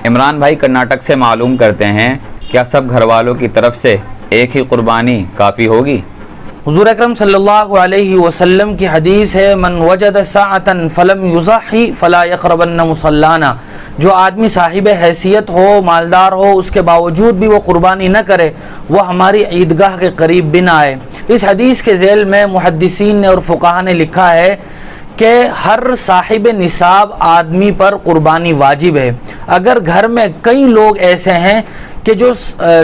عمران بھائی کرناٹک سے معلوم کرتے ہیں کیا سب گھر والوں کی طرف سے ایک ہی قربانی کافی ہوگی؟ حضور اکرم صلی اللہ علیہ وسلم کی حدیث ہے، من وجد ساعة فلم یضحی فلا یقربن مصلانا، جو آدمی صاحب حیثیت ہو، مالدار ہو، اس کے باوجود بھی وہ قربانی نہ کرے، وہ ہماری عیدگاہ کے قریب بھی نہ آئے۔ اس حدیث کے ذیل میں محدثین نے اور فقہا نے لکھا ہے کہ ہر صاحب نصاب آدمی پر قربانی واجب ہے۔ اگر گھر میں کئی لوگ ایسے ہیں کہ جو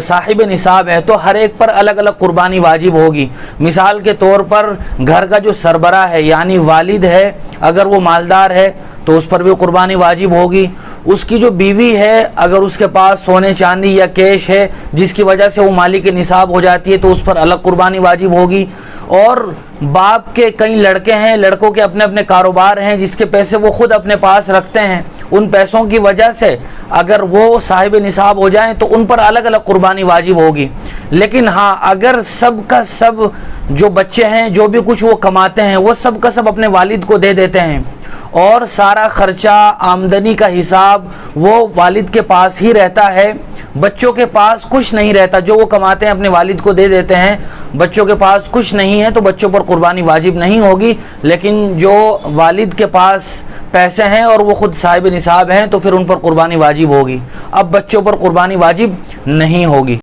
صاحب نصاب ہے تو ہر ایک پر الگ الگ قربانی واجب ہوگی۔ مثال کے طور پر گھر کا جو سربراہ ہے یعنی والد ہے، اگر وہ مالدار ہے تو اس پر بھی قربانی واجب ہوگی۔ اس کی جو بیوی ہے اگر اس کے پاس سونے چاندی یا کیش ہے جس کی وجہ سے وہ مالک نصاب ہو جاتی ہے تو اس پر الگ قربانی واجب ہوگی۔ اور باپ کے کئی لڑکے ہیں، لڑکوں کے اپنے اپنے کاروبار ہیں جس کے پیسے وہ خود اپنے پاس رکھتے ہیں، ان پیسوں کی وجہ سے اگر وہ صاحب نصاب ہو جائیں تو ان پر الگ الگ قربانی واجب ہوگی۔ لیکن ہاں اگر سب کا سب جو بچے ہیں جو بھی کچھ وہ کماتے ہیں وہ سب کا سب اپنے والد کو دے دیتے ہیں اور سارا خرچہ آمدنی کا حساب وہ والد کے پاس ہی رہتا ہے، بچوں کے پاس کچھ نہیں رہتا، جو وہ کماتے ہیں اپنے والد کو دے دیتے ہیں، بچوں کے پاس کچھ نہیں ہے تو بچوں پر قربانی واجب نہیں ہوگی۔ لیکن جو والد کے پاس پیسے ہیں اور وہ خود صاحب نصاب ہیں تو پھر ان پر قربانی واجب ہوگی۔ اب بچوں پر قربانی واجب نہیں ہوگی۔